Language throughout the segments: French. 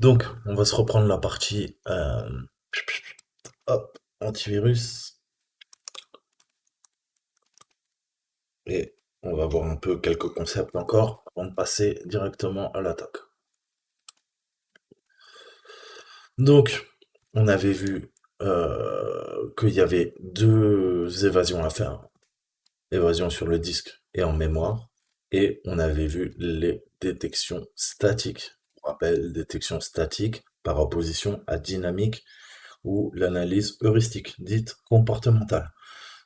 Donc, on va se reprendre la partie hop, antivirus et on va voir un peu quelques concepts encore avant de passer directement à l'attaque. Donc, on avait vu qu'il y avait deux évasions à faire, évasion sur le disque et en mémoire, et on avait vu les détections statiques. On rappelle détection statique par opposition à dynamique ou l'analyse heuristique, dite comportementale.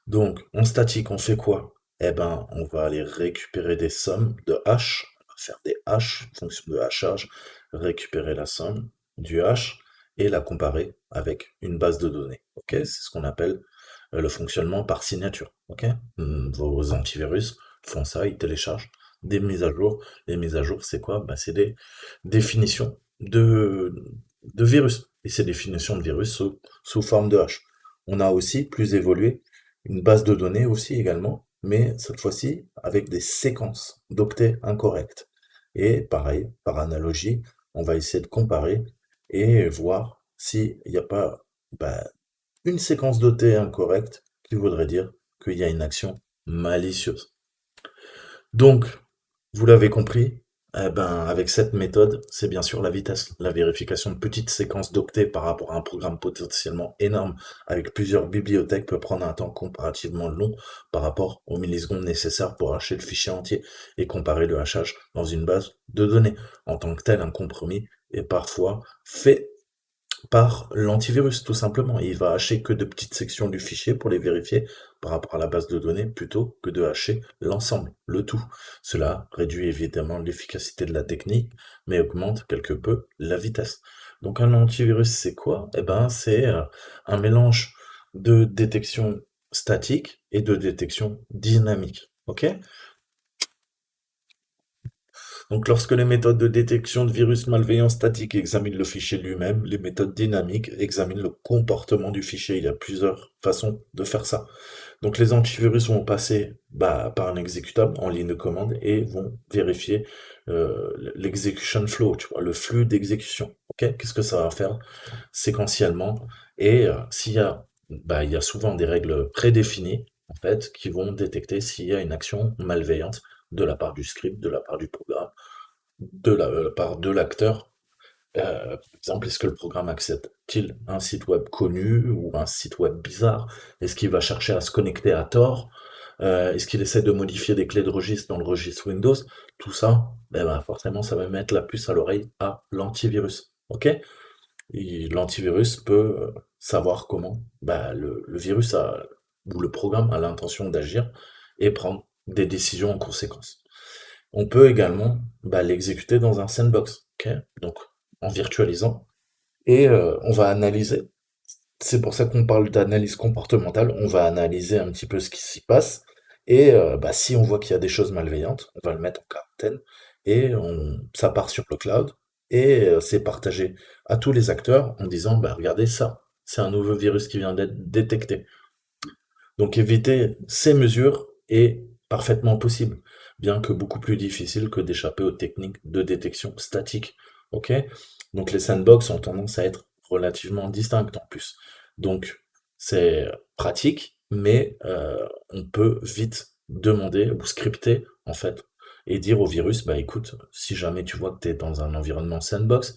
Donc, en statique, on fait quoi? Eh ben, on va aller récupérer des sommes de hash, on va faire des hash, fonction de hachage, récupérer la somme du hash et la comparer avec une base de données. Ok? C'est ce qu'on appelle le fonctionnement par signature. Ok? Vos antivirus font ça, ils téléchargent des mises à jour. Les mises à jour, c'est quoi? Ben, c'est des définitions de virus. Et ces définitions de virus sous forme de hash. On a aussi, plus évolué, une base de données aussi également, mais cette fois-ci avec des séquences d'octets incorrectes. Et pareil, par analogie, on va essayer de comparer et voir s'il n'y a pas bah, une séquence d'octets incorrecte qui voudrait dire qu'il y a une action malicieuse. Donc, vous l'avez compris, eh ben, avec cette méthode, c'est bien sûr la vitesse, la vérification de petites séquences d'octets par rapport à un programme potentiellement énorme avec plusieurs bibliothèques peut prendre un temps comparativement long par rapport aux millisecondes nécessaires pour hacher le fichier entier et comparer le hachage dans une base de données. En tant que tel, un compromis est parfois fait par l'antivirus, tout simplement. Il va hacher que de petites sections du fichier pour les vérifier par rapport à la base de données plutôt que de hacher l'ensemble, le tout. Cela réduit évidemment l'efficacité de la technique, mais augmente quelque peu la vitesse. Donc un antivirus, c'est quoi? Eh ben, c'est un mélange de détection statique et de détection dynamique. Ok? Donc, lorsque les méthodes de détection de virus malveillants statiques examinent le fichier lui-même, les méthodes dynamiques examinent le comportement du fichier. Il y a plusieurs façons de faire ça. Donc, les antivirus vont passer par un exécutable en ligne de commande et vont vérifier l'execution flow, tu vois, le flux d'exécution. Ok. Qu'est-ce que ça va faire séquentiellement? Et il y a souvent des règles prédéfinies en fait qui vont détecter s'il y a une action malveillante de la part du script, de la part du programme de la part de l'acteur. Par exemple, est-ce que le programme accepte-t-il un site web connu ou un site web bizarre? Est-ce qu'il va chercher à se connecter à tort? Est-ce qu'il essaie de modifier des clés de registre dans le registre Windows? Tout ça, forcément, ça va mettre la puce à l'oreille à l'antivirus. Ok? Et l'antivirus peut savoir comment le virus ou le programme a l'intention d'agir et prendre des décisions en conséquence. On peut également l'exécuter dans un sandbox, ok? Donc en virtualisant, et on va analyser. C'est pour ça qu'on parle d'analyse comportementale. On va analyser un petit peu ce qui s'y passe, et si on voit qu'il y a des choses malveillantes, on va le mettre en quarantaine, et ça part sur le cloud, et c'est partagé à tous les acteurs en disant, regardez ça, c'est un nouveau virus qui vient d'être détecté. Donc éviter ces mesures est parfaitement possible, bien que beaucoup plus difficile que d'échapper aux techniques de détection statique. Ok? Donc les sandbox ont tendance à être relativement distinctes en plus. Donc c'est pratique, mais on peut vite demander ou scripter en fait et dire au virus, écoute, si jamais tu vois que tu es dans un environnement sandbox,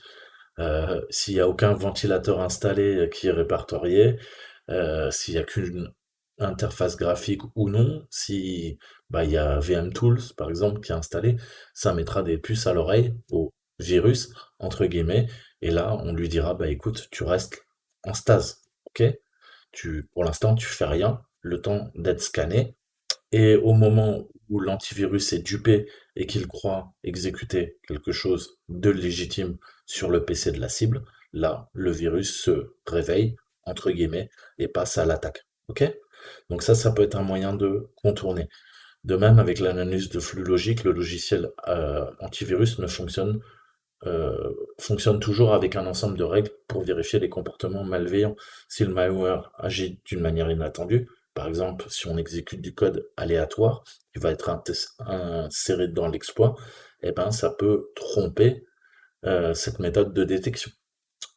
s'il n'y a aucun ventilateur installé qui est répertorié, s'il n'y a qu'une interface graphique ou non, si il y a VM Tools par exemple qui est installé, ça mettra des puces à l'oreille au virus entre guillemets, et là on lui dira écoute, tu restes en stase, ok? Pour l'instant tu fais rien, le temps d'être scanné, et au moment où l'antivirus est dupé et qu'il croit exécuter quelque chose de légitime sur le PC de la cible, là, le virus se réveille, entre guillemets, et passe à l'attaque. Ok? Donc ça peut être un moyen de contourner. De même, avec l'analyse de flux logique, le logiciel antivirus fonctionne toujours avec un ensemble de règles pour vérifier les comportements malveillants. Si le malware agit d'une manière inattendue, par exemple, si on exécute du code aléatoire qui va être inséré dans l'exploit, eh ben, ça peut tromper cette méthode de détection.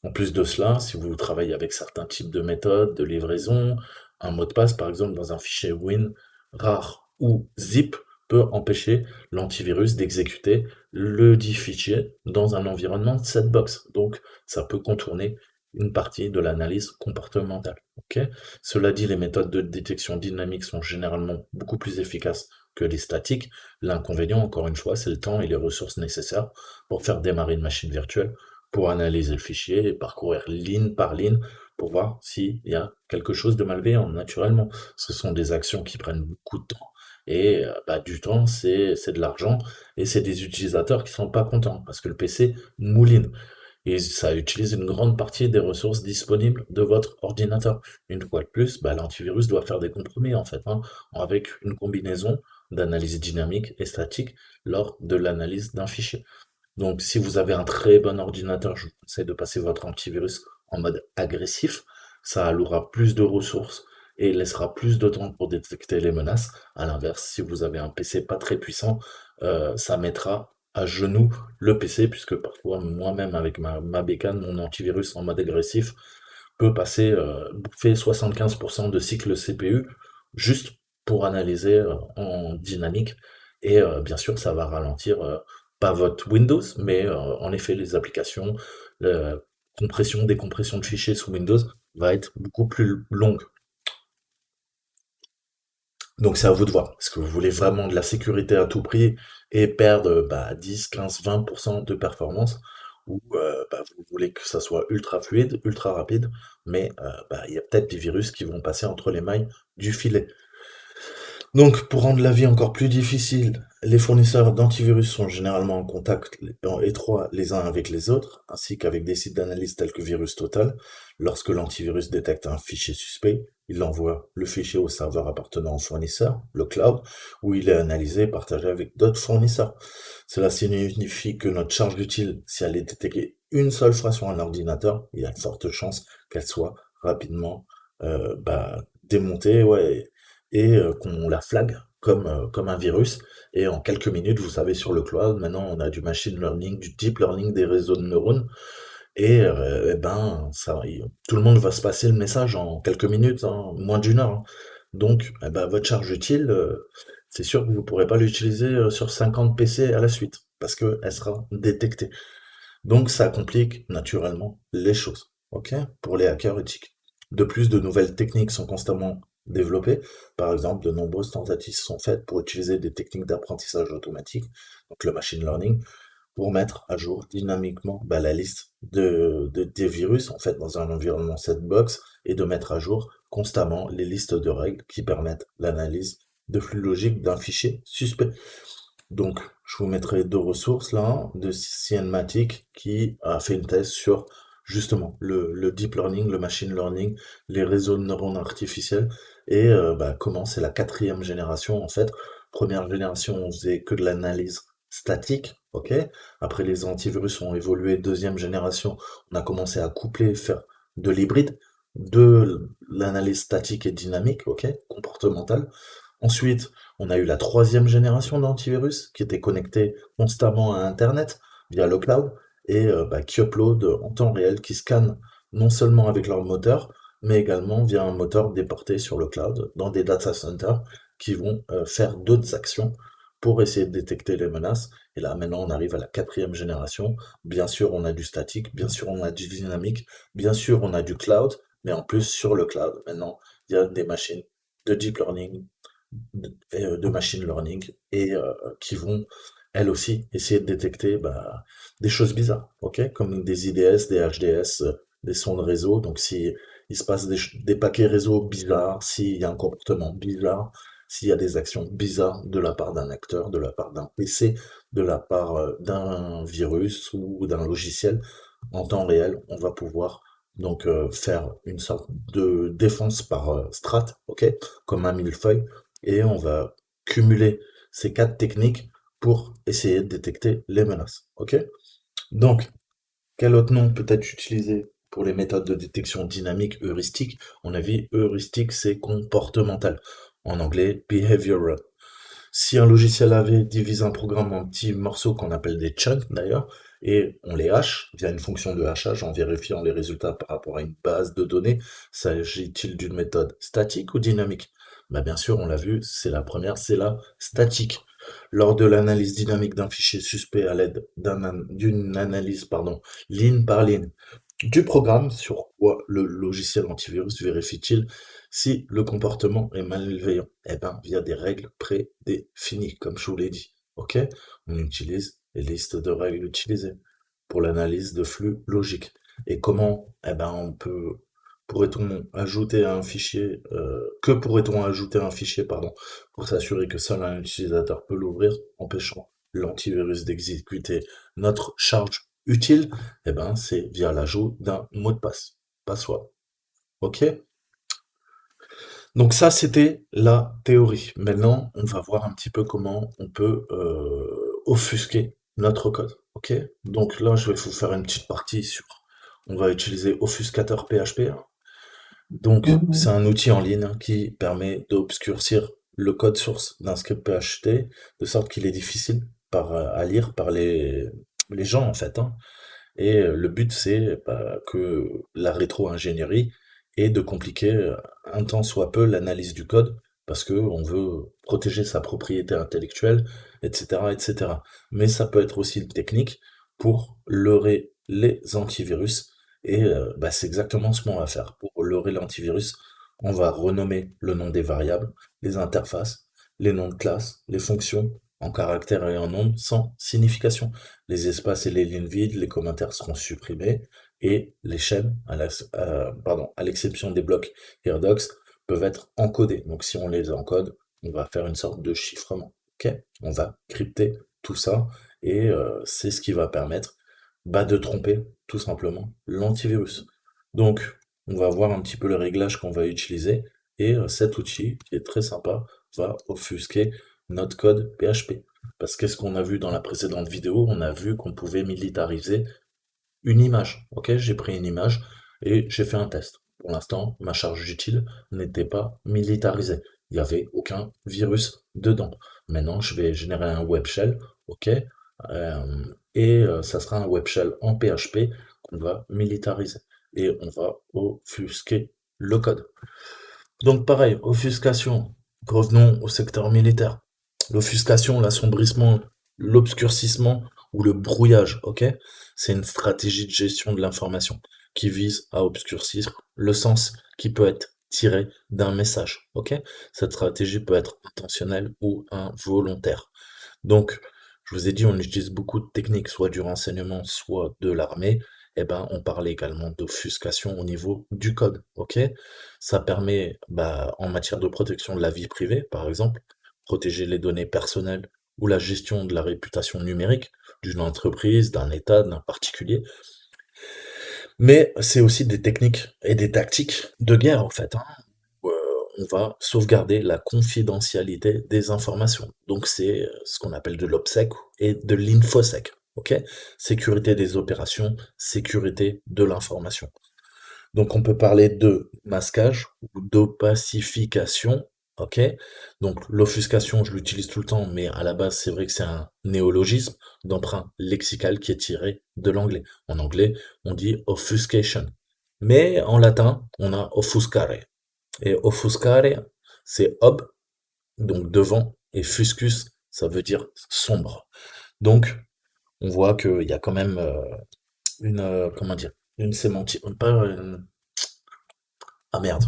En plus de cela, si vous travaillez avec certains types de méthodes de livraison, un mot de passe, par exemple, dans un fichier Win, rar ou zip peut empêcher l'antivirus d'exécuter le dit fichier dans un environnement sandbox. Donc, ça peut contourner une partie de l'analyse comportementale. Ok. Cela dit, les méthodes de détection dynamique sont généralement beaucoup plus efficaces que les statiques. L'inconvénient, encore une fois, c'est le temps et les ressources nécessaires pour faire démarrer une machine virtuelle pour analyser le fichier et parcourir ligne par ligne pour voir s'il y a quelque chose de malveillant. Naturellement, ce sont des actions qui prennent beaucoup de temps. Et bah, du temps, c'est de l'argent et c'est des utilisateurs qui sont pas contents parce que le PC mouline et ça utilise une grande partie des ressources disponibles de votre ordinateur. Une fois de plus, bah, l'antivirus doit faire des compromis en fait, hein, avec une combinaison d'analyse dynamique et statique lors de l'analyse d'un fichier. Donc, si vous avez un très bon ordinateur, je vous conseille de passer votre antivirus en mode agressif. Ça allouera plus de ressources et laissera plus de temps pour détecter les menaces. À l'inverse, si vous avez un PC pas très puissant, ça mettra à genoux le PC, puisque parfois, moi-même, avec ma bécane, mon antivirus en mode agressif peut passer, bouffer 75% de cycle CPU juste pour analyser en dynamique. Et bien sûr, ça va ralentir pas votre Windows, mais en effet, les applications, la compression, décompression de fichiers sous Windows va être beaucoup plus longue. Donc c'est à vous de voir. Est-ce que vous voulez vraiment de la sécurité à tout prix et perdre bah, 10, 15, 20% de performance ou bah, vous voulez que ça soit ultra fluide, ultra rapide, mais bah, il y a peut-être des virus qui vont passer entre les mailles du filet. Donc, pour rendre la vie encore plus difficile, les fournisseurs d'antivirus sont généralement en contact étroit les uns avec les autres, ainsi qu'avec des sites d'analyse tels que VirusTotal. Lorsque l'antivirus détecte un fichier suspect, il envoie le fichier au serveur appartenant au fournisseur, le cloud, où il est analysé et partagé avec d'autres fournisseurs. Cela signifie que notre charge utile, si elle est détectée une seule fois sur un ordinateur, il y a de fortes chances qu'elle soit rapidement bah, démontée, ouais, et qu'on la flague comme un virus. Et en quelques minutes, vous savez, sur le cloud, maintenant, on a du machine learning, du deep learning, des réseaux de neurones. Et, eh ben, tout le monde va se passer le message en quelques minutes, hein, moins d'une heure, hein. Donc, eh ben, votre charge utile, c'est sûr que vous ne pourrez pas l'utiliser sur 50 PC à la suite, parce qu'elle sera détectée. Donc ça complique naturellement les choses, ok, pour les hackers éthiques. De plus, de nouvelles techniques sont constamment développées. Par exemple, de nombreuses tentatives sont faites pour utiliser des techniques d'apprentissage automatique, donc le machine learning, pour mettre à jour dynamiquement bah, la liste des virus en fait dans un environnement sandbox et de mettre à jour constamment les listes de règles qui permettent l'analyse de flux logique d'un fichier suspect. Donc, je vous mettrai deux ressources là, de Cyanmatic qui a fait une thèse sur justement le deep learning, le machine learning, les réseaux de neurones artificiels et bah, comment c'est la quatrième génération en fait. Première génération, on faisait que de l'analyse statique, ok. Après, les antivirus ont évolué. Deuxième génération, on a commencé à coupler, faire de l'hybride, de l'analyse statique et dynamique, ok, comportementale. Ensuite, on a eu la troisième génération d'antivirus qui était connecté constamment à Internet via le cloud et bah, qui upload en temps réel, qui scanne non seulement avec leur moteur, mais également via un moteur déporté sur le cloud dans des data centers qui vont faire d'autres actions pour essayer de détecter les menaces. Et là, maintenant, on arrive à la quatrième génération. Bien sûr, on a du statique, bien sûr, on a du dynamique, bien sûr, on a du cloud, mais en plus, sur le cloud, maintenant, il y a des machines de deep learning, de machine learning et qui vont elles aussi essayer de détecter bah, des choses bizarres, ok, comme des IDS, des HDS, des sons de réseau. Donc si il se passe des paquets réseau bizarres, s'il y a un comportement bizarre, s'il y a des actions bizarres de la part d'un acteur, de la part d'un PC, de la part d'un virus ou d'un logiciel, en temps réel, on va pouvoir donc faire une sorte de défense par strat, ok, comme un millefeuille, et on va cumuler ces quatre techniques pour essayer de détecter les menaces. Ok. Donc, quel autre nom peut être utilisé pour les méthodes de détection dynamique heuristique? On a vu heuristique, c'est comportemental. En anglais, behavioral. Si un logiciel avait divisé un programme en petits morceaux qu'on appelle des chunks d'ailleurs, et on les hache via une fonction de hachage en vérifiant les résultats par rapport à une base de données. S'agit-il d'une méthode statique ou dynamique? Bah, bien sûr, on l'a vu, c'est la première, c'est la statique. Lors de l'analyse dynamique d'un fichier suspect à l'aide d'une analyse, pardon, ligne par ligne du programme, sur quoi le logiciel antivirus vérifie-t-il si le comportement est malveillant? Eh ben, via des règles prédéfinies, comme je vous l'ai dit. OK? On utilise les listes de règles utilisées pour l'analyse de flux logique. Et comment? Eh ben, pourrait-on ajouter un fichier, que pourrait-on ajouter à un fichier, pardon, pour s'assurer que seul un utilisateur peut l'ouvrir, empêchant l'antivirus d'exécuter notre charge utile? Eh ben, c'est via l'ajout d'un mot de passe, password. OK? Donc ça, c'était la théorie. Maintenant, on va voir un petit peu comment on peut offusquer notre code. OK? Donc là, je vais vous faire une petite partie sur. On va utiliser Offuscateur PHP. Donc, c'est Mhm. un outil en ligne qui permet d'obscurcir le code source d'un script PHP de sorte qu'il est difficile à lire par les gens en fait, hein. Et le but, c'est que la rétro-ingénierie est de compliquer un tant soit peu l'analyse du code parce qu'on veut protéger sa propriété intellectuelle, etc., etc. Mais ça peut être aussi une technique pour leurrer les antivirus. Et c'est exactement ce qu'on va faire. Pour leurrer l'antivirus, on va renommer le nom des variables, les interfaces, les noms de classes, les fonctions en caractères et en nombres sans signification. Les espaces et les lignes vides, les commentaires seront supprimés et les chaînes, à l'exception des blocs et redox, peuvent être encodés. Donc si on les encode, on va faire une sorte de chiffrement. Ok? On va crypter tout ça et c'est ce qui va permettre de tromper tout simplement l'antivirus. Donc on va voir un petit peu le réglage qu'on va utiliser et cet outil qui est très sympa va offusquer notre code PHP. Parce qu'est-ce qu'on a vu dans la précédente vidéo? On a vu qu'on pouvait militariser une image. Ok, j'ai pris une image et j'ai fait un test. Pour l'instant, ma charge utile n'était pas militarisée. Il n'y avait aucun virus dedans. Maintenant, je vais générer un web shell, ok, ça sera un web shell en PHP qu'on va militariser et on va offusquer le code. Donc pareil, offuscation. Revenons au secteur militaire. L'offuscation, l'assombrissement, l'obscurcissement ou le brouillage, ok? C'est une stratégie de gestion de l'information qui vise à obscurcir le sens qui peut être tiré d'un message, ok? Cette stratégie peut être intentionnelle ou involontaire. Donc, je vous ai dit, on utilise beaucoup de techniques, soit du renseignement, soit de l'armée. Eh ben, on parle également d'offuscation au niveau du code, ok? Ça permet, en matière de protection de la vie privée, par exemple, protéger les données personnelles ou la gestion de la réputation numérique d'une entreprise, d'un État, d'un particulier. Mais c'est aussi des techniques et des tactiques de guerre, en fait, hein, où, on va sauvegarder la confidentialité des informations. Donc c'est ce qu'on appelle de l'OPSEC et de l'INFOSEC. Ok? Sécurité des opérations, sécurité de l'information. Donc on peut parler de masquage ou d'opacification. Ok? Donc l'offuscation, je l'utilise tout le temps, mais à la base, c'est vrai que c'est un néologisme d'emprunt lexical qui est tiré de l'anglais. En anglais, on dit offuscation. Mais en latin, on a offuscare. Et offuscare, c'est ob, donc devant, et fuscus, ça veut dire sombre. Donc, on voit qu'il y a quand même comment dire, une sémantique, pas ah merde,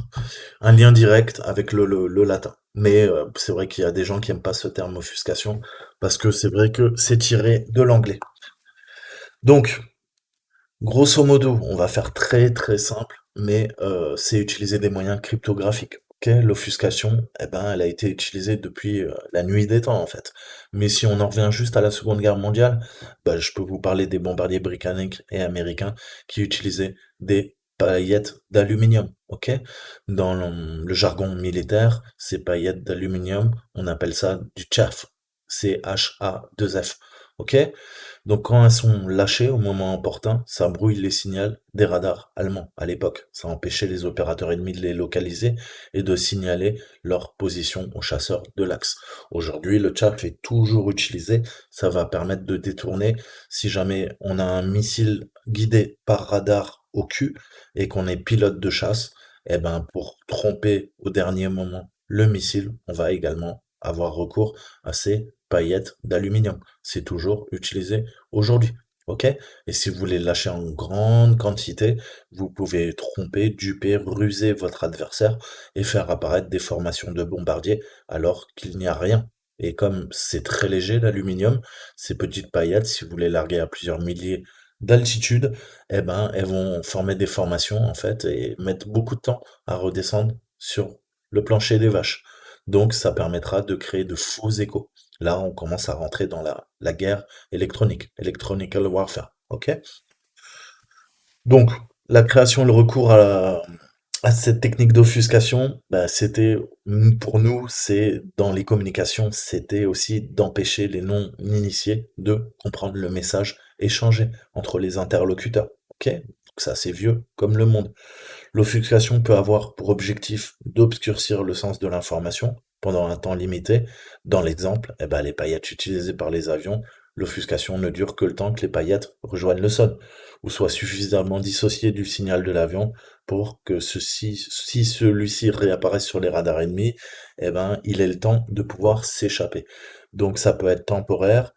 un lien direct avec le latin. Mais c'est vrai qu'il y a des gens qui aiment pas ce terme offuscation, parce que c'est vrai que c'est tiré de l'anglais. Donc, grosso modo, on va faire très très simple, mais c'est utiliser des moyens cryptographiques. Ok, l'offuscation, eh ben, elle a été utilisée depuis la nuit des temps en fait. Mais si on en revient juste à la Seconde Guerre mondiale, je peux vous parler des bombardiers britanniques et américains qui utilisaient des paillettes d'aluminium. Ok, dans le jargon militaire, ces paillettes d'aluminium, on appelle ça du chaff. C-H-A-2-F. ok? Donc quand elles sont lâchées au moment opportun, ça brouille les signaux des radars allemands à l'époque. Ça empêchait les opérateurs ennemis de les localiser et de signaler leur position aux chasseurs de l'Axe. Aujourd'hui, le chaff est toujours utilisé. Ça va permettre de détourner si jamais on a un missile guidé par radar au cul et qu'on est pilote de chasse. Eh ben, pour tromper au dernier moment le missile, on va également avoir recours à ces paillettes d'aluminium. C'est toujours utilisé aujourd'hui. Ok? Et si vous voulez lâcher en grande quantité, vous pouvez tromper, duper, ruser votre adversaire et faire apparaître des formations de bombardiers alors qu'il n'y a rien. Et comme c'est très léger l'aluminium, ces petites paillettes, si vous les larguez à plusieurs milliers d'altitude, eh ben, elles vont former des formations en fait et mettre beaucoup de temps à redescendre sur le plancher des vaches. Donc ça permettra de créer de faux échos. Là, on commence à rentrer dans la guerre électronique, electronical warfare. Ok? Donc, la création et le recours à cette technique d'offuscation, bah, c'était, pour nous, c'est dans les communications, c'était aussi d'empêcher les non-initiés de comprendre le message échangé entre les interlocuteurs. Ok? Donc ça, c'est vieux comme le monde. L'offuscation peut avoir pour objectif d'obscurcir le sens de l'information pendant un temps limité. Dans l'exemple, eh ben, les paillettes utilisées par les avions, l'offuscation ne dure que le temps que les paillettes rejoignent le sol, ou soient suffisamment dissociées du signal de l'avion pour que si celui-ci réapparaisse sur les radars ennemis, eh ben, il ait le temps de pouvoir s'échapper. Donc ça peut être temporaire,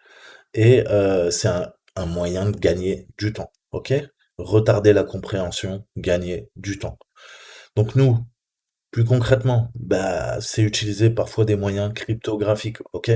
et c'est un moyen de gagner du temps, ok? Retarder la compréhension, gagner du temps. Donc nous, plus concrètement, bah, c'est utiliser parfois des moyens cryptographiques, ok?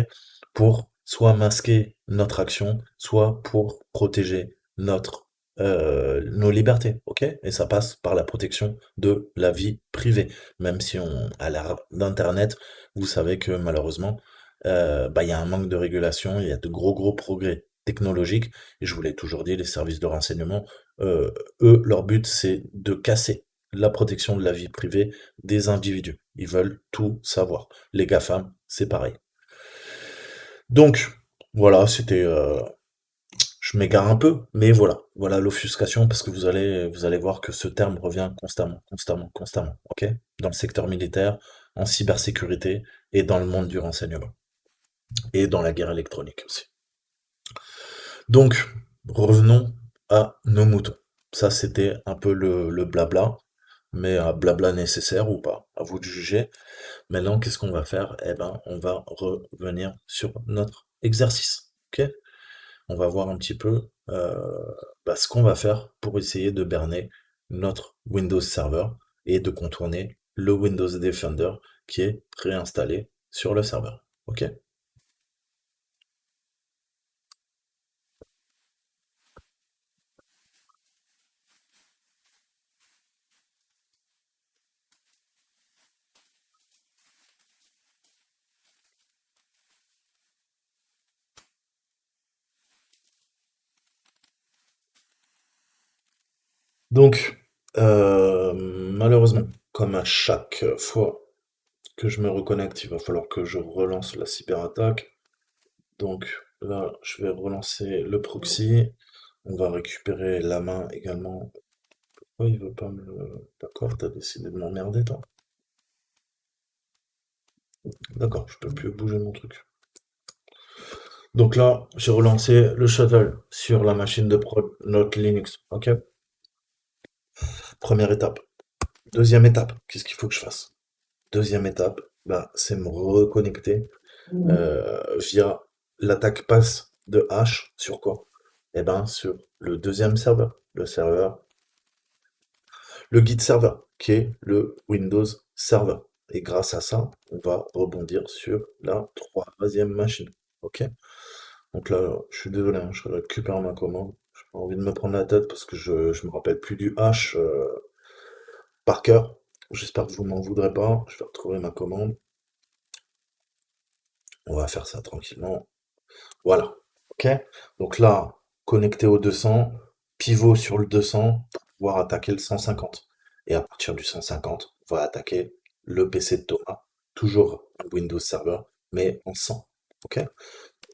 Pour soit masquer notre action, soit pour protéger nos libertés, ok? Et ça passe par la protection de la vie privée. Même si à l'ère d'Internet, vous savez que malheureusement, bah, il y a un manque de régulation, il y a de gros progrès technologiques. Et je vous l'ai toujours dit, les services de renseignement, euh, eux, leur but, c'est de casser la protection de la vie privée des individus. Ils veulent tout savoir. Les GAFAM, c'est pareil. Donc, voilà, je m'égare un peu, mais voilà. Voilà l'offuscation, parce que vous allez voir que ce terme revient constamment, ok? Dans le secteur militaire, en cybersécurité et dans le monde du renseignement. Et dans la guerre électronique aussi. Donc, revenons à nos moutons. Ça, c'était un peu le blabla, mais un blabla nécessaire ou pas, à vous de juger. Maintenant, qu'est-ce qu'on va faire? Eh ben, on va revenir sur notre exercice. Ok? On va voir un petit peu bah, ce qu'on va faire pour essayer de berner notre Windows Server et de contourner le Windows Defender qui est préinstallé sur le serveur. Ok? Donc, malheureusement, comme à chaque fois que je me reconnecte, il va falloir que je relance la cyberattaque. Donc là, je vais relancer le proxy. On va récupérer la main également. Pourquoi il veut pas me le... D'accord, t'as décidé de m'emmerder, toi. D'accord, je peux plus bouger mon truc. Donc là, j'ai relancé le shuttle sur la machine de prod Note Linux. Ok? Première étape. Deuxième étape, qu'est-ce qu'il faut que je fasse? Deuxième étape, bah, c'est me reconnecter via l'attaque passe de H sur quoi? Eh ben, sur le deuxième serveur. Le guide serveur, qui est le Windows Server. Et grâce à ça, on va rebondir sur la troisième machine. Ok? Donc là, je suis désolé, hein, je récupère ma commande. J'ai pas envie de me prendre la tête parce que je me rappelle plus du H par cœur. J'espère que vous m'en voudrez pas. Je vais retrouver ma commande. On va faire ça tranquillement. Voilà. Ok? Donc là, connecté au 200, pivot sur le 200 pour pouvoir attaquer le 150. Et à partir du 150, on va attaquer le PC de Thomas. Toujours un Windows Server, mais en 100. Ok?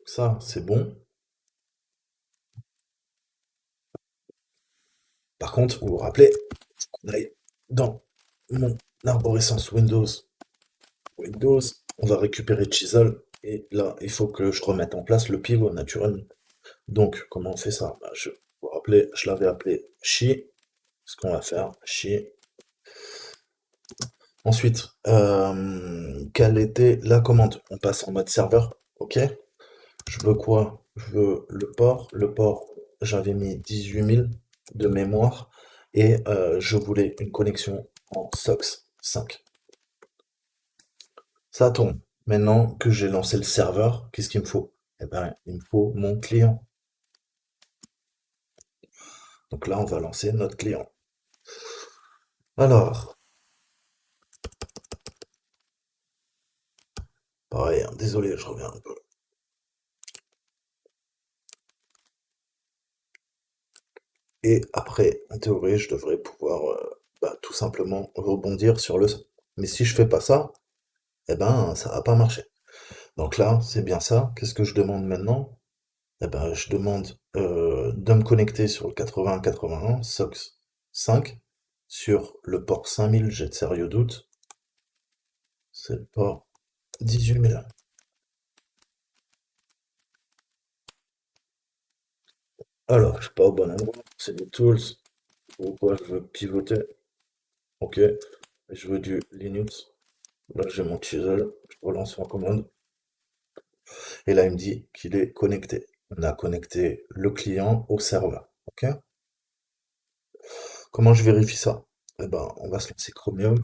Ça, c'est bon. Par contre, vous vous rappelez, on aille dans mon arborescence Windows, on va récupérer Chisel, et là, il faut que je remette en place le pivot naturellement. Donc, comment on fait ça? Bah, vous vous rappelez, je l'avais appelé Chi. Ce qu'on va faire, Chi. Ensuite, quelle était la commande? On passe en mode serveur, ok? Je veux quoi? Je veux le port. Le port, j'avais mis 18 000 de mémoire et je voulais une connexion en SOX 5. Ça tombe. Maintenant que j'ai lancé le serveur, qu'est-ce qu'il me faut? Eh ben, il me faut mon client. Donc là, on va lancer notre client. Alors, pareil, hein, désolé, je reviens un peu. Et après, en théorie, je devrais pouvoir bah, tout simplement rebondir sur le son. Mais si je fais pas ça, eh ben, ça va pas marcher. Donc là, c'est bien ça. Qu'est-ce que je demande maintenant? Eh ben, je demande de me connecter sur le 8081 SOX 5 sur le port 5000, j'ai de sérieux doutes. C'est le port 18 000. Alors, je suis pas au bon endroit. C'est des tools. Pourquoi je veux pivoter? Ok. Je veux du Linux. Là, j'ai mon chisel. Je relance ma commande. Et là, il me dit qu'il est connecté. On a connecté le client au serveur. Ok? Comment je vérifie ça? Eh ben, on va se lancer Chromium.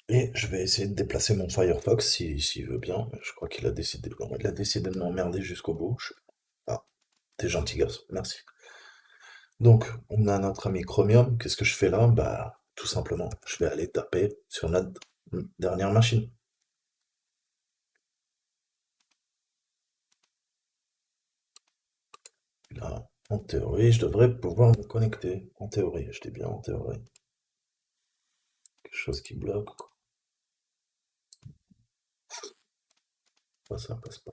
Et je vais essayer de déplacer mon Firefox s'il veut bien. Je crois qu'il a décidé. Non, il a décidé de m'emmerder jusqu'au bout. Ah, t'es gentil, gosse. Merci. Donc, on a notre ami Chromium. Qu'est-ce que je fais là? Bah, tout simplement, je vais aller taper sur notre dernière machine. Là, en théorie, je devrais pouvoir me connecter. En théorie, je dis bien en théorie. Quelque chose qui bloque, quoi. Ça passe pas.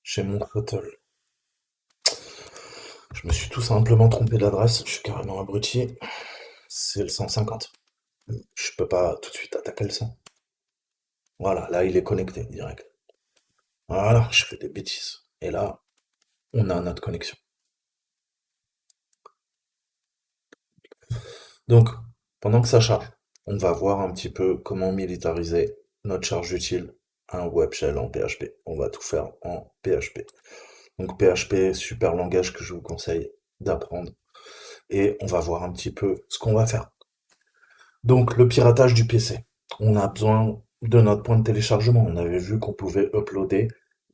Chez mon hôtel. Je me suis tout simplement trompé d'adresse. Je suis carrément abruti. C'est le 150. Je peux pas tout de suite attaquer le 100. Voilà, là, il est connecté direct. Voilà, je fais des bêtises. Et là, on a notre connexion. Donc, pendant que ça charge, on va voir un petit peu comment militariser notre charge utile à un web shell en PHP. On va tout faire en PHP. Donc PHP, super langage que je vous conseille d'apprendre. Et on va voir un petit peu ce qu'on va faire. Donc le piratage du PC. On a besoin de notre point de téléchargement. On avait vu qu'on pouvait uploader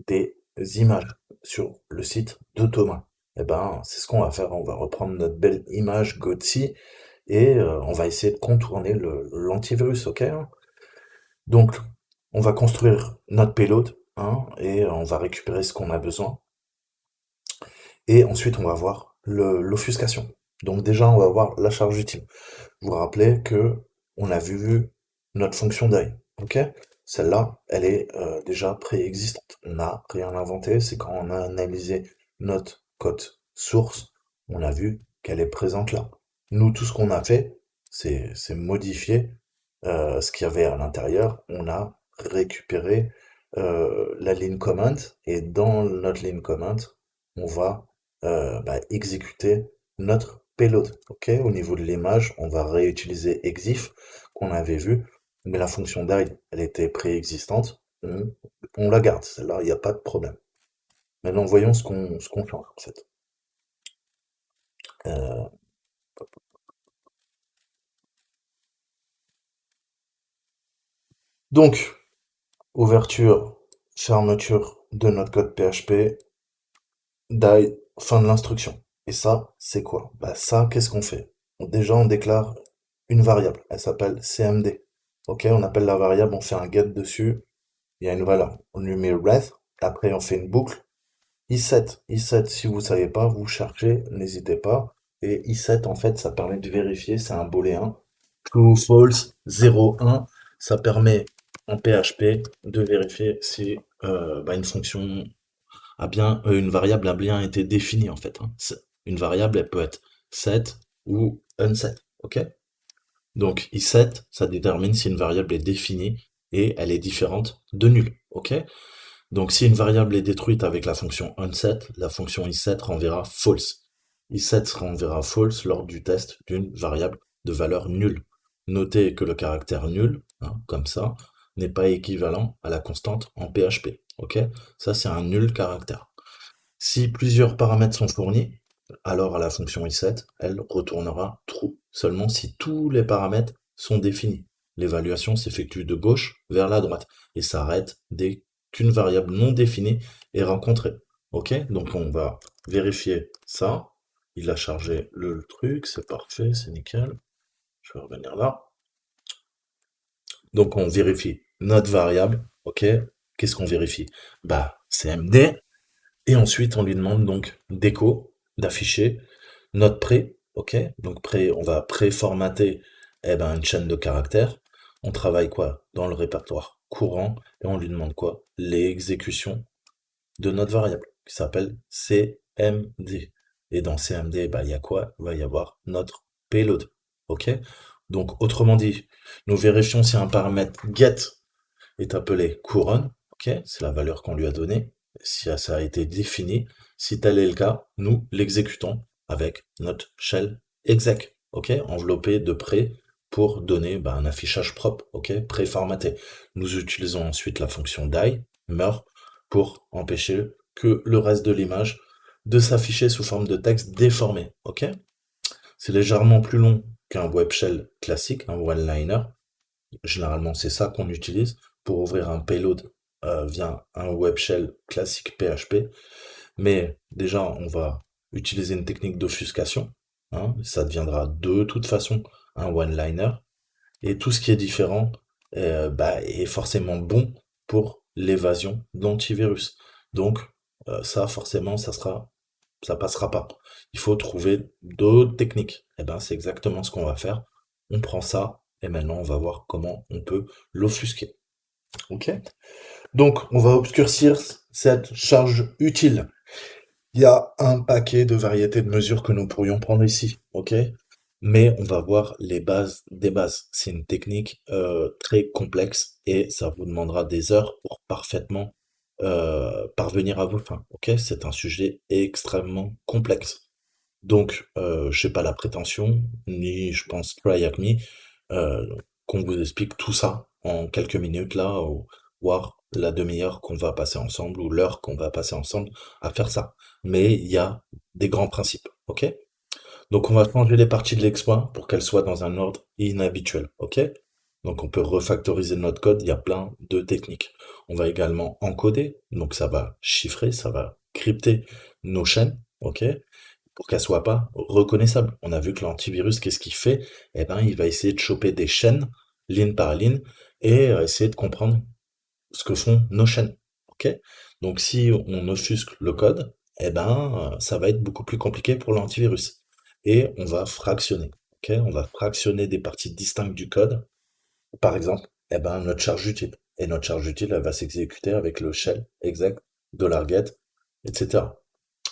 des images sur le site de Thomas. Eh ben, c'est ce qu'on va faire. On va reprendre notre belle image Gotsi et on va essayer de contourner l'antivirus, ok? Hein. Donc, on va construire notre payload, hein, et on va récupérer ce qu'on a besoin. Et ensuite, on va voir l'offuscation. Donc déjà, on va voir la charge utile. Vous vous rappelez que on a vu notre fonction d'œil, ok? Celle-là, elle est déjà préexistante. On n'a rien inventé, c'est quand on a analysé notre code source, on a vu qu'elle est présente là. Nous, tout ce qu'on a fait, c'est modifier ce qu'il y avait à l'intérieur. On a récupéré la ligne comment, et dans notre ligne comment, on va bah, exécuter notre payload. Ok, au niveau de l'image, on va réutiliser exif qu'on avait vu, mais la fonction d'hide, elle était préexistante. On la garde, celle-là, il n'y a pas de problème. Maintenant, voyons ce qu'on change en fait. Euh, donc, ouverture, fermeture de notre code PHP, die, fin de l'instruction. Et ça, c'est quoi? Bah ça, qu'est-ce qu'on fait? Déjà, on déclare une variable. Elle s'appelle CMD. Ok, on appelle la variable, on fait un get dessus. Il y a une valeur. On lui met ret. Après, on fait une boucle. I7. I7, si vous savez pas, vous cherchez, n'hésitez pas. Et I7, en fait, ça permet de vérifier, c'est un booléen. True, false, 0, 1. Ça permet en PHP de vérifier si une fonction a bien, une variable a bien été définie en fait, hein. Une variable, elle peut être set ou unset, ok? Donc iset, ça détermine si une variable est définie et elle est différente de nulle, ok? Donc si une variable est détruite avec la fonction unset, la fonction iset renverra false. Iset renverra false lors du test d'une variable de valeur nulle. Notez que le caractère nul, hein, comme ça, n'est pas équivalent à la constante en PHP, ok? Ça, c'est un nul caractère. Si plusieurs paramètres sont fournis, alors à la fonction iset, elle retournera true, seulement si tous les paramètres sont définis. L'évaluation s'effectue de gauche vers la droite et s'arrête dès qu'une variable non définie est rencontrée. Ok? Donc on va vérifier ça. Il a chargé le truc, c'est parfait, c'est nickel. Je vais revenir là. Donc on vérifie notre variable. Ok? Qu'est-ce qu'on vérifie? Bah, CMD. Et ensuite, on lui demande donc d'écho, d'afficher notre pré, ok? Donc pré, on va préformater une chaîne de caractères. On travaille quoi? Dans le répertoire courant et on lui demande quoi? L'exécution de notre variable qui s'appelle CMD. Et dans CMD, il y a quoi? Il va y avoir notre payload, ok? Donc autrement dit, nous vérifions si un paramètre get est appelé couronne, ok, c'est la valeur qu'on lui a donnée, si ça a été défini, si tel est le cas, nous l'exécutons avec notre shell exec, ok, enveloppé de pré pour donner un affichage propre, ok, préformaté. Nous utilisons ensuite la fonction die, meurt, pour empêcher que le reste de l'image de s'afficher sous forme de texte déformé, ok. C'est légèrement plus long qu'un web shell classique, un one-liner. Généralement, c'est ça qu'on utilise pour ouvrir un payload via un web shell classique PHP. Mais déjà, on va utiliser une technique d'offuscation, hein. Ça deviendra de toute façon un one-liner. Et tout ce qui est différent est forcément bon pour l'évasion d'antivirus. Donc, ça, forcément, ça passera pas. Il faut trouver d'autres techniques. Et ben, c'est exactement ce qu'on va faire. On prend ça et maintenant on va voir comment on peut l'offusquer. Ok? Donc, on va obscurcir cette charge utile. Il y a un paquet de variétés de mesures que nous pourrions prendre ici. Ok? Mais on va voir les bases des bases. C'est une technique très complexe et ça vous demandera des heures pour parfaitement parvenir à vos fins. Ok? C'est un sujet extrêmement complexe. Donc, j'ai pas la prétention, ni je pense try avec me, qu'on vous explique tout ça en quelques minutes là, ou voire la demi-heure qu'on va passer ensemble, ou l'heure qu'on va passer ensemble à faire ça. Mais il y a des grands principes, ok? Donc on va changer les parties de l'exploit pour qu'elles soient dans un ordre inhabituel, ok? Donc on peut refactoriser notre code, il y a plein de techniques. On va également encoder, donc ça va chiffrer, ça va crypter nos chaînes, ok? Pour qu'elle soit pas reconnaissable. On a vu que l'antivirus, qu'est-ce qu'il fait? Eh ben, il va essayer de choper des chaînes, ligne par ligne, et essayer de comprendre ce que font nos chaînes. Ok? Donc, si on offusque le code, eh ben, ça va être beaucoup plus compliqué pour l'antivirus. Et on va fractionner. Ok? On va fractionner des parties distinctes du code. Par exemple, notre charge utile. Et notre charge utile, elle va s'exécuter avec le shell exec, $get, etc.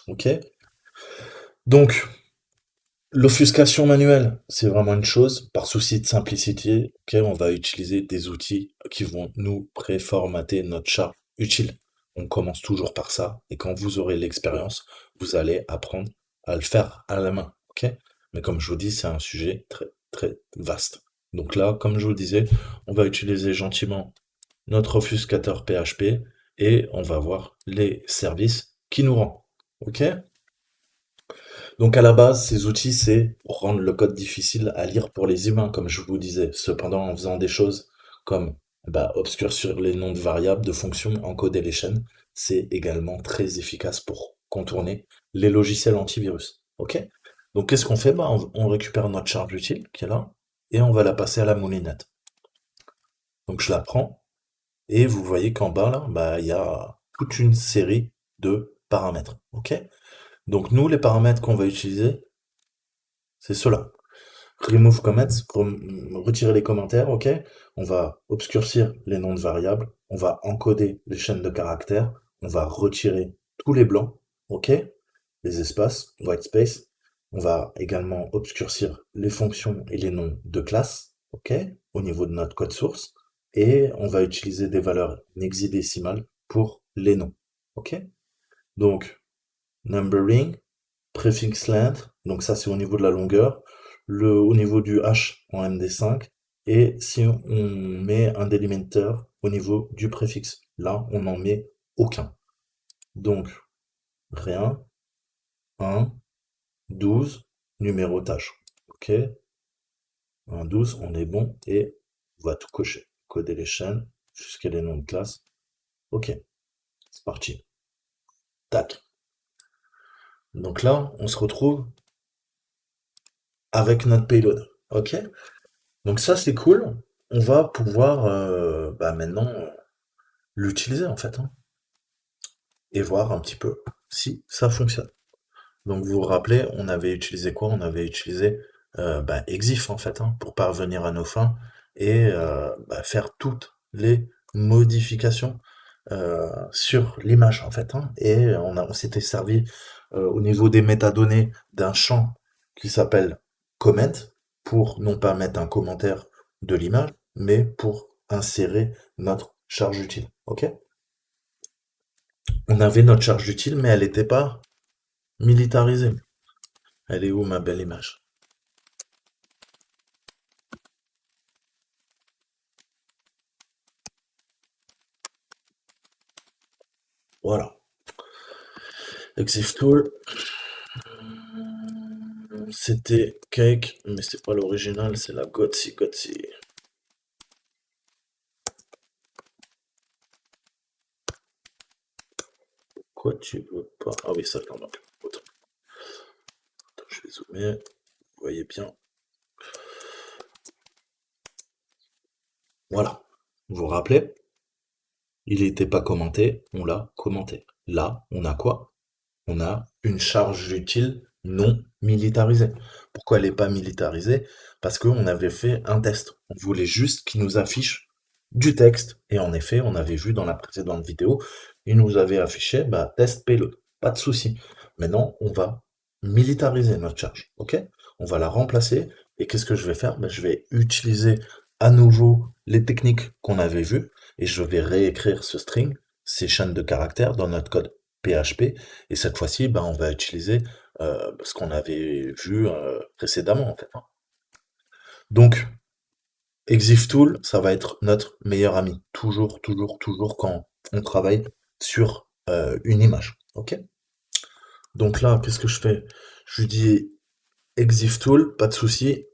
Ok? Donc, l'offuscation manuelle, c'est vraiment une chose. Par souci de simplicité, ok, on va utiliser des outils qui vont nous préformater notre charge utile. On commence toujours par ça, et quand vous aurez l'expérience, vous allez apprendre à le faire à la main, ok? Mais comme je vous dis, c'est un sujet très, très vaste. Donc là, comme je vous disais, on va utiliser gentiment notre offuscateur PHP, et on va voir les services qui nous rend, ok? Donc à la base, ces outils, c'est pour rendre le code difficile à lire pour les humains, comme je vous disais. Cependant, en faisant des choses comme obscurcir les noms de variables, de fonctions, encoder les chaînes, c'est également très efficace pour contourner les logiciels antivirus. Ok? Donc qu'est-ce qu'on fait? On récupère notre charge utile qui est là. et on va la passer à la moulinette. Donc je la prends et vous voyez qu'en bas là, bah, il y a toute une série de paramètres. Ok? Donc nous, les paramètres qu'on va utiliser, c'est cela. Remove comments, retirer les commentaires, ok? On va obscurcir les noms de variables, on va encoder les chaînes de caractères, on va retirer tous les blancs, ok? Les espaces, white space. On va également obscurcir les fonctions et les noms de classe, ok? Au niveau de notre code source. Et on va utiliser des valeurs hexadécimales pour les noms, ok? Donc, numbering, préfixe length, donc ça c'est au niveau de la longueur, au niveau du hash en MD5, et si on met un délimitateur au niveau du préfixe, là on n'en met aucun. Donc rien, 1, 12, numérotage. Ok, 1, 12, on est bon, et on va tout cocher. Coder les chaînes jusqu'à les noms de classe. Ok, c'est parti. Tac. Donc là, on se retrouve avec notre payload. Ok, donc ça c'est cool. On va pouvoir bah, maintenant l'utiliser en fait, hein, et voir un petit peu si ça fonctionne. Donc vous vous rappelez, on avait utilisé quoi? On avait utilisé bah, Exif en fait, hein, pour parvenir à nos fins et bah, faire toutes les modifications sur l'image en fait, hein. Et on s'était servi au niveau des métadonnées d'un champ qui s'appelle comment pour non pas mettre un commentaire de l'image, mais pour insérer notre charge utile. Ok? On avait notre charge utile, mais elle n'était pas militarisée. Elle est où ma belle image? Voilà. Exif Tool, c'était Cake, mais c'est pas l'original, c'est la Gotsi Gotsi. Quoi tu veux pas? Ah oui, ça, j'en manque. Autant. Attends, je vais zoomer. Vous voyez bien. Voilà. Vous vous rappelez? Il n'était pas commenté, on l'a commenté. Là, on a quoi? On a une charge utile non militarisée. Pourquoi elle n'est pas militarisée? Parce qu'on avait fait un test. On voulait juste qu'il nous affiche du texte. Et en effet, on avait vu dans la précédente vidéo, il nous avait affiché bah, test payload. Pas de souci. Maintenant, on va militariser notre charge. Ok? On va la remplacer. Et qu'est-ce que je vais faire? Ben, je vais utiliser à nouveau les techniques qu'on avait vues et je vais réécrire ce string, ces chaînes de caractères dans notre code PHP. Et cette fois-ci, ben, on va utiliser ce qu'on avait vu précédemment, en fait, hein. Donc, ExifTool, ça va être notre meilleur ami. Toujours, toujours, toujours quand on travaille sur une image. OK? Donc là, qu'est-ce que je fais? Je lui dis ExifTool, pas de souci,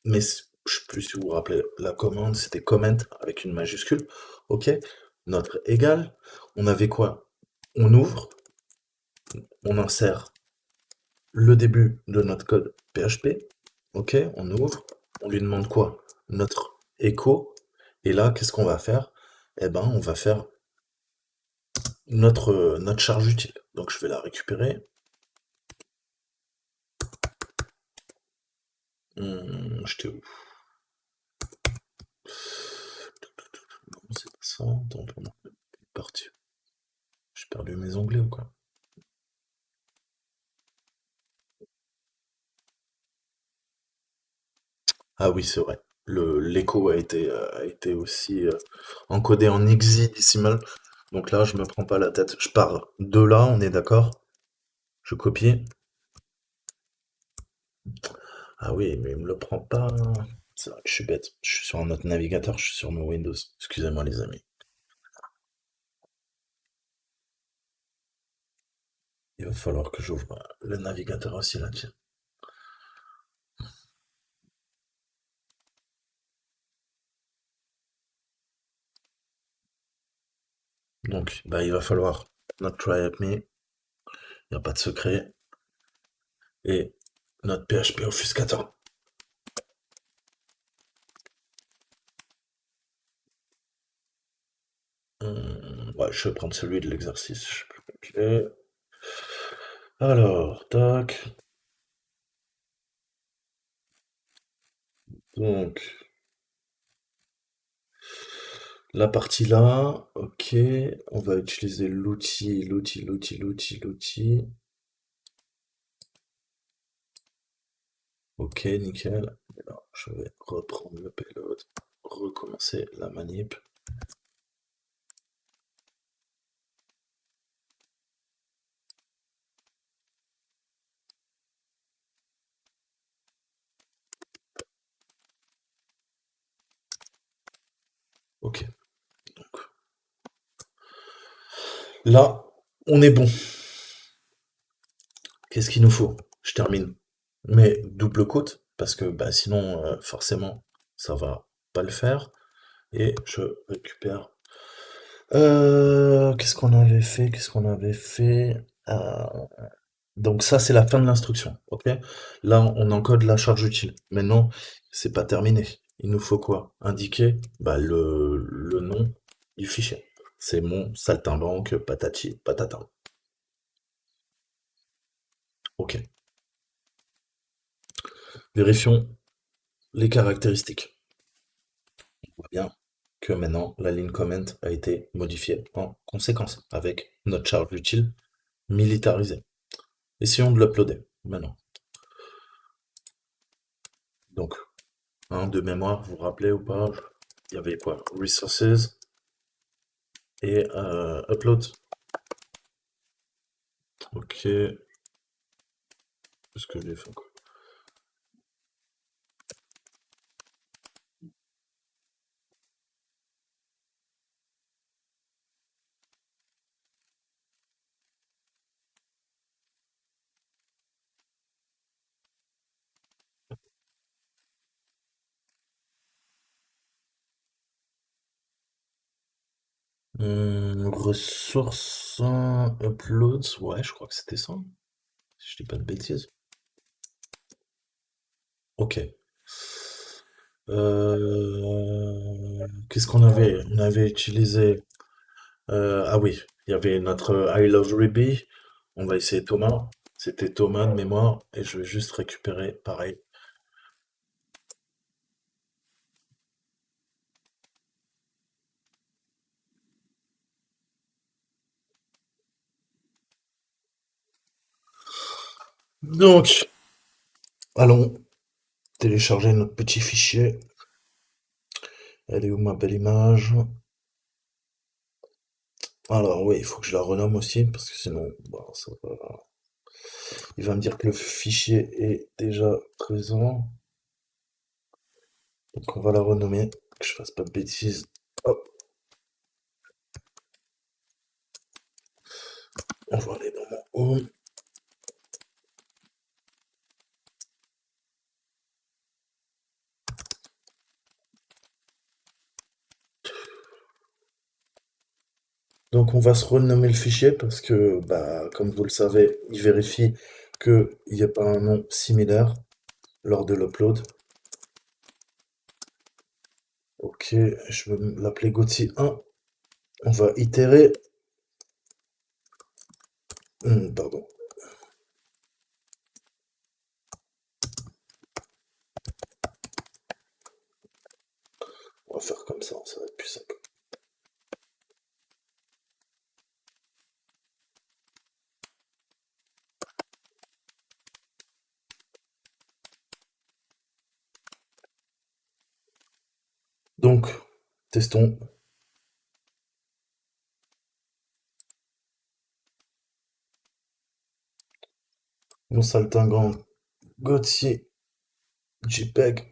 mais je sais plus si vous vous rappelez la commande, c'était comment avec une majuscule. OK? Notre égal, on avait quoi? On ouvre, on insère le début de notre code PHP. Ok, on ouvre, on lui demande quoi? Notre écho. Et là, qu'est-ce qu'on va faire? Eh ben, on va faire notre charge utile. Donc, je vais la récupérer. J'étais où? Non, c'est pas ça. Attends, pendant parti. J'ai perdu mes onglets ou quoi? Ah oui, c'est vrai. L'écho a été aussi encodé en hexadécimal. Donc là, je me prends pas la tête. Je pars de là, on est d'accord? Je copie. Ah oui, mais il me le prend pas. C'est vrai que je suis bête. Je suis sur un autre navigateur, je suis sur mon Windows. Excusez-moi les amis. Il va falloir que j'ouvre le navigateur aussi là-dessus. Donc, bah, il va falloir notre try at me, il n'y a pas de secret, et notre PHP Obfuscator. Ouais, je vais prendre celui de l'exercice. Je sais plus lequel. Alors, tac. Donc, la partie là, ok. On va utiliser l'outil. Ok, nickel. Et là, je vais reprendre le payload, recommencer la manip. Ok. Donc, là, on est bon. Qu'est-ce qu'il nous faut? Je termine. Mais double côte, parce que bah, sinon, forcément, ça va pas le faire. Et je récupère. Qu'est-ce qu'on avait fait? Qu'est-ce qu'on avait fait? Donc ça, c'est la fin de l'instruction. Ok? Là, on encode la charge utile. Maintenant, c'est pas terminé. Il nous faut quoi? Indiquer bah, le nom du fichier. C'est mon saltimbanque patati patata. Ok. Vérifions les caractéristiques. On voit bien que maintenant la ligne comment a été modifiée en conséquence avec notre charge utile militarisée. Essayons de l'uploader maintenant. Donc, de mémoire, vous vous rappelez ou pas? Il y avait quoi? Resources et upload. Ok. Qu'est-ce que j'ai fait encore? Ressources, uploads. Ouais, je crois que c'était ça. Si je dis pas de bêtises. Ok. Qu'est-ce qu'on avait? On avait utilisé. Ah oui, il y avait notre I Love Ruby. On va essayer Thomas. C'était Thomas de mémoire. Et je vais juste récupérer pareil. Donc, allons télécharger notre petit fichier. Elle est où ma belle image? Alors oui, il faut que je la renomme aussi, parce que sinon, bah, il va me dire que le fichier est déjà présent. Donc on va la renommer, que je fasse pas de bêtises. Hop, on va aller dans mon home. Donc on va se renommer le fichier parce que, bah, comme vous le savez, il vérifie qu'il n'y a pas un nom similaire lors de l'upload. Ok, je vais l'appeler Gauthier 1. On va itérer. Pardon. On va faire comme ça va être plus simple. Donc, testons. Mon saltimbanque Gauthier JPEG.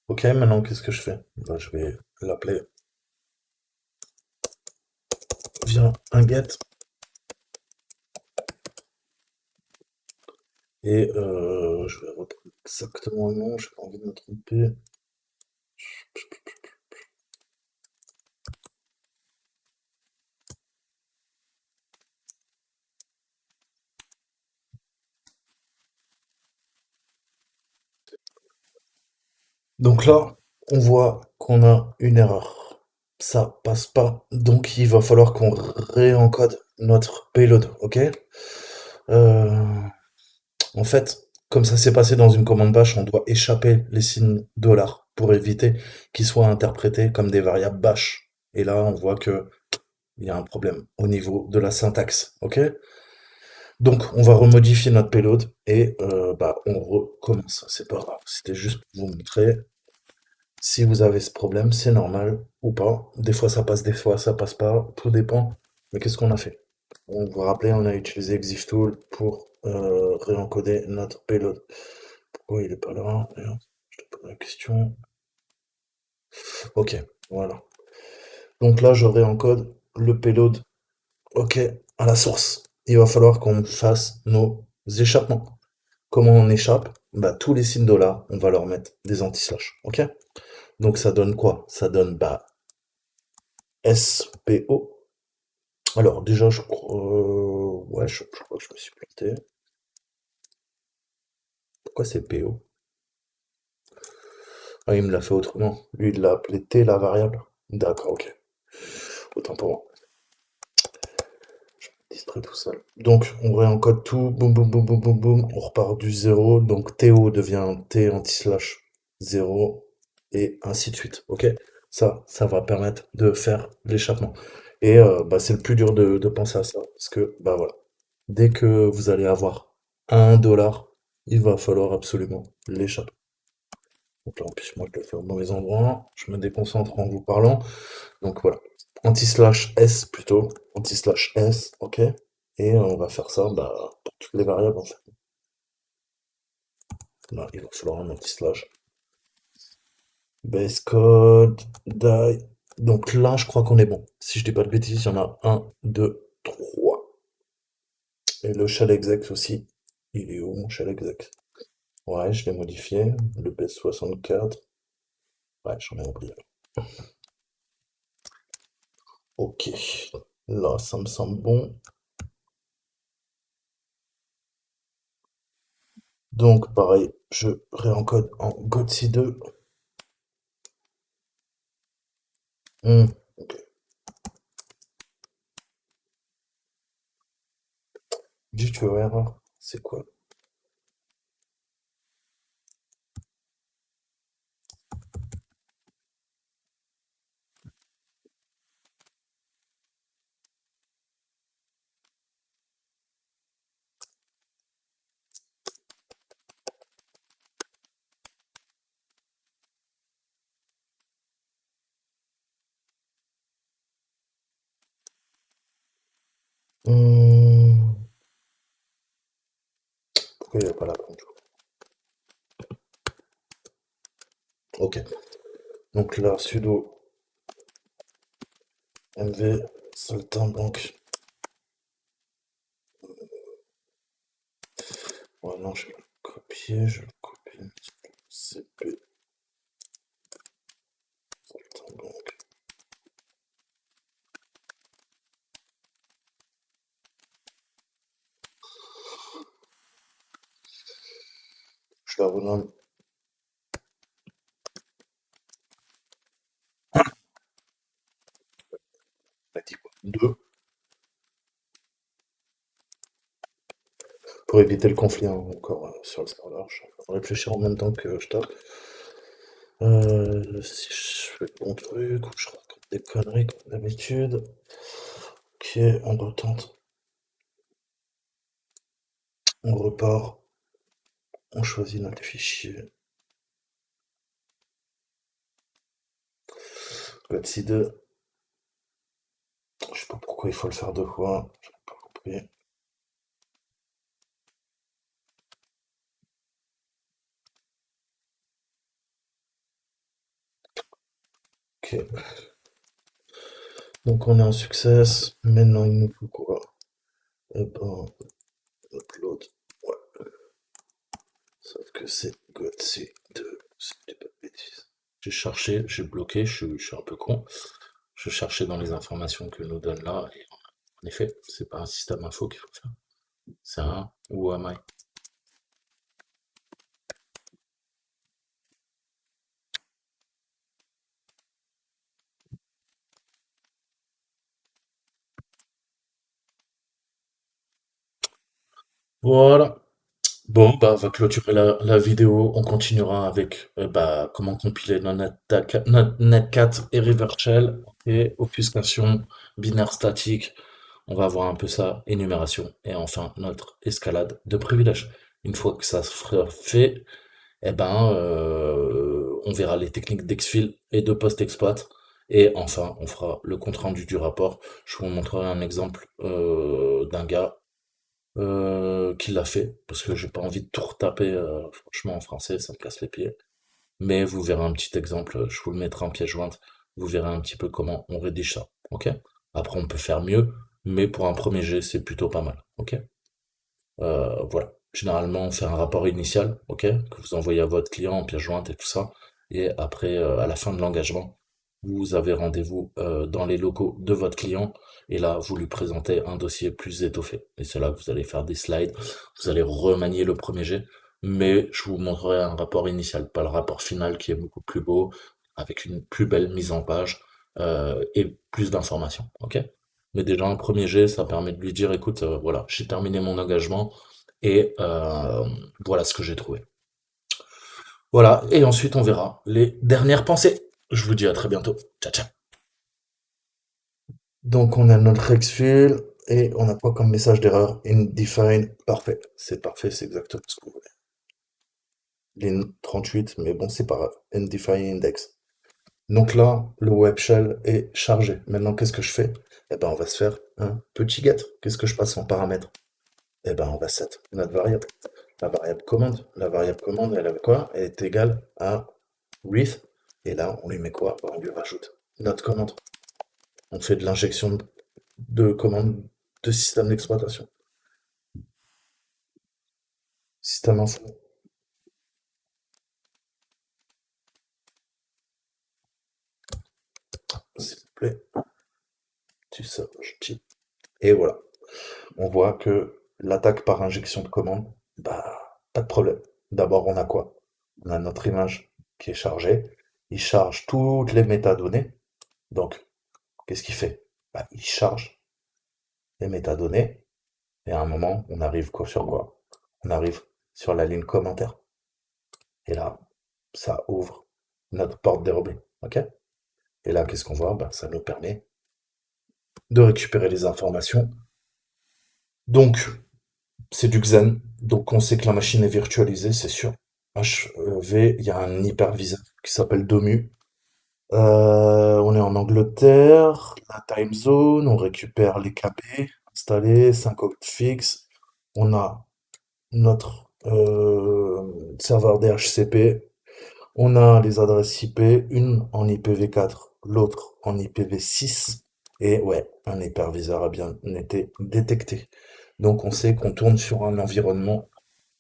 Ok, maintenant qu'est-ce que je fais? Ben, je vais l'appeler via un get et je vais reprendre exactement le nom, j'ai pas envie de me tromper. Donc là, on voit qu'on a une erreur. Ça passe pas. Donc il va falloir qu'on réencode notre payload, ok? Euh, En fait, comme ça s'est passé dans une commande bash, on doit échapper les signes dollars pour éviter qu'ils soient interprétés comme des variables bash. Et là, on voit que il y a un problème au niveau de la syntaxe, ok? Donc, on va remodifier notre payload et bah, on recommence. C'est pas grave, c'était juste pour vous montrer si vous avez ce problème, c'est normal ou pas. Des fois ça passe, des fois ça passe pas, tout dépend. Mais qu'est-ce qu'on a fait? On vous rappelez, on a utilisé ExifTool pour réencoder notre payload. Pourquoi il est pas là? Merde, je te pose la question. Ok, voilà. Donc là, je réencode le payload, ok, à la source. Il va falloir qu'on fasse nos échappements. Comment on échappe? Bah, tous les signes dollars, on va leur mettre des anti-slash, ok? Donc ça donne quoi? Ça donne bah, SPO. Alors déjà, je crois, ouais, je crois que je me suis planté. Pourquoi c'est PO? Ah, il me l'a fait autrement. Lui, il l'a appelé T, la variable. D'accord, ok. Autant pour moi. Distrait tout seul. Donc, on réencode tout. Boum, boum, boum, boum, boum, boum. On repart du zéro. Donc, TO devient T anti-slash 0. Et ainsi de suite. Ok? Ça va permettre de faire l'échappement. Et bah, c'est le plus dur de penser à ça. Parce que, bah voilà. Dès que vous allez avoir 1 dollar, il va falloir absolument l'échapper. Donc là, en plus, moi, je le fais au mauvais endroit. Je me déconcentre en vous parlant. Donc voilà. Anti-slash S plutôt. Anti-slash S, ok. Et on va faire ça bah, pour toutes les variables en fait. Là, il va falloir un anti-slash. Base code, die. Donc là, je crois qu'on est bon. Si je dis pas de bêtises, il y en a un, 2, 3. Et le shell exec aussi. Il est où mon shell exec? Ouais, je l'ai modifié. Le base 64. Ouais, j'en ai oublié. Ok. Là, ça me semble bon. Donc, pareil, je réencode en GOTC2. Ok. Dis, tu as erreur. C'est quoi? Hum, Pourquoi il n'y a pas la bonne chose? Ok. Donc là, sudo mv saltimbanque. Ouais, non, je vais le copier. Je le copie. cp saltimbanque. Je la renomme. Elle dit quoi? 2. Pour éviter le conflit hein, encore sur le serveur. Je suis en train de réfléchir en même temps que je tape. Si je fais le bon truc, ou je raconte des conneries comme d'habitude. Ok, on retente. On repart. On choisit notre fichier. Voici 2. Je sais pas pourquoi il faut le faire deux fois. J'ai pas compris. Ok. Donc on est en success. Maintenant il nous faut quoi? Eh ben, upload. Ouais. Sauf que c'est GOTC2. C'était pas de bêtises. J'ai cherché, j'ai bloqué, je suis un peu con. Je cherchais dans les informations que nous donne là, et en effet, c'est pas un système info qu'il faut faire. C'est un ou am I? Voilà. Bon, bah, on va clôturer la vidéo. On continuera avec bah, comment compiler notre netcat et reverse shell et obfuscation, binaire statique. On va voir un peu ça, énumération. Et enfin, notre escalade de privilèges. Une fois que ça sera fait, eh ben, on verra les techniques d'exfil et de post-exploit. Et enfin, on fera le compte-rendu du rapport. Je vous montrerai un exemple d'un gars qui l'a fait, parce que j'ai pas envie de tout retaper, franchement, en français, ça me casse les pieds. Mais vous verrez un petit exemple, je vous le mettrai en pièce jointe, vous verrez un petit peu comment on rédige ça, ok? Après, on peut faire mieux, mais pour un premier jet, c'est plutôt pas mal, ok? Voilà. Généralement, on fait un rapport initial, ok, que vous envoyez à votre client en pièce jointe et tout ça. Et après, à la fin de l'engagement, vous avez rendez-vous dans les locaux de votre client. Et là, vous lui présentez un dossier plus étoffé. Et c'est là que vous allez faire des slides, vous allez remanier le premier jet. Mais je vous montrerai un rapport initial, pas le rapport final qui est beaucoup plus beau, avec une plus belle mise en page et plus d'informations, ok? Mais déjà, un premier jet, ça permet de lui dire, écoute, voilà, j'ai terminé mon engagement et voilà ce que j'ai trouvé. Voilà, et ensuite on verra les dernières pensées. Je vous dis à très bientôt. Ciao, ciao. Donc on a notre exfil et on a quoi comme message d'erreur? Indefine. Parfait. C'est parfait, c'est exactement ce qu'on voulait. Line 38, mais bon, c'est pas grave. Indefine index. Donc là, le web shell est chargé. Maintenant, qu'est-ce que je fais? Eh ben, on va se faire un petit get. Qu'est-ce que je passe en paramètre? Eh ben, on va set notre variable. La variable commande. La variable commande, elle est quoi? Elle est égale à with. Et là, on lui met quoi? Bah, on lui rajoute notre commande. On fait de l'injection de commande de système d'exploitation. Système info, s'il te plaît. Tu saches. Et voilà. On voit que l'attaque par injection de commande, bah, pas de problème. D'abord, on a quoi? On a notre image qui est chargée. Il charge toutes les métadonnées. Donc, qu'est-ce qu'il fait? Bah, il charge les métadonnées. Et à un moment, on arrive quoi sur quoi? On arrive sur la ligne commentaire. Et là, ça ouvre notre porte dérobée. OK? Et là, qu'est-ce qu'on voit? Bah, ça nous permet de récupérer les informations. Donc, c'est du Xen. Donc, on sait que la machine est virtualisée, c'est sûr. HV, il y a un hyperviseur qui s'appelle Domu. On est en Angleterre, la time zone, on récupère les KB installés, 5 hotfix. On a notre serveur DHCP. On a les adresses IP, une en IPv4, l'autre en IPv6. Et ouais, un hyperviseur a bien été détecté. Donc on sait qu'on tourne sur un environnement,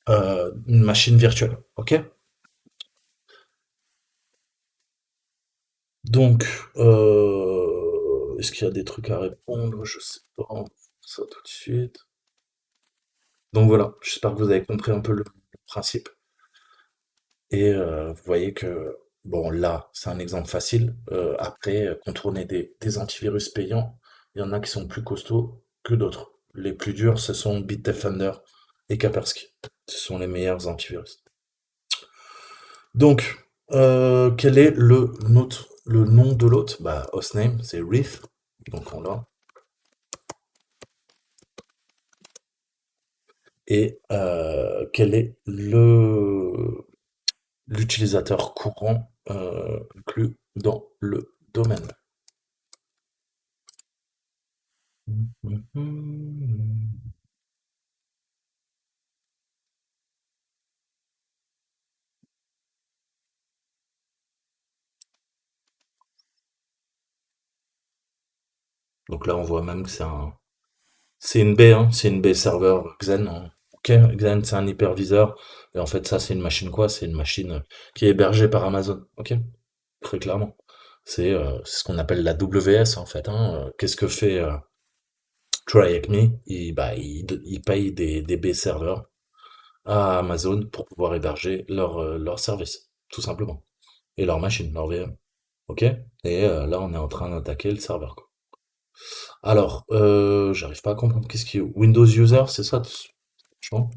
une machine virtuelle. OK? Donc, est-ce qu'il y a des trucs à répondre? Je sais pas. On va faire ça tout de suite. Donc voilà, j'espère que vous avez compris un peu le principe. Et vous voyez que, bon, là, c'est un exemple facile. Après, contourner des antivirus payants, il y en a qui sont plus costauds que d'autres. Les plus durs, ce sont Bitdefender et Kaspersky. Ce sont les meilleurs antivirus. Donc, quel est le nom de l'hôte? Bah, hostname, c'est Reef. Donc on l'a. Et quel est l'utilisateur courant inclus dans le domaine? Mhm. Donc là, on voit même que c'est une baie, hein, c'est une baie serveur Xen, hein. Ok, Xen, c'est un hyperviseur. Et en fait, ça, c'est une machine quoi? C'est une machine qui est hébergée par Amazon. Ok, très clairement. C'est ce qu'on appelle la WS en fait, hein. Qu'est-ce que fait Try Avec Me? Il paye des baies serveurs à Amazon pour pouvoir héberger leur service, tout simplement. Et leur machine, leur VM. Ok? Et là, on est en train d'attaquer le serveur, quoi. Alors, j'arrive pas à comprendre. Qu'est-ce qui est Windows User, c'est ça? tu vois?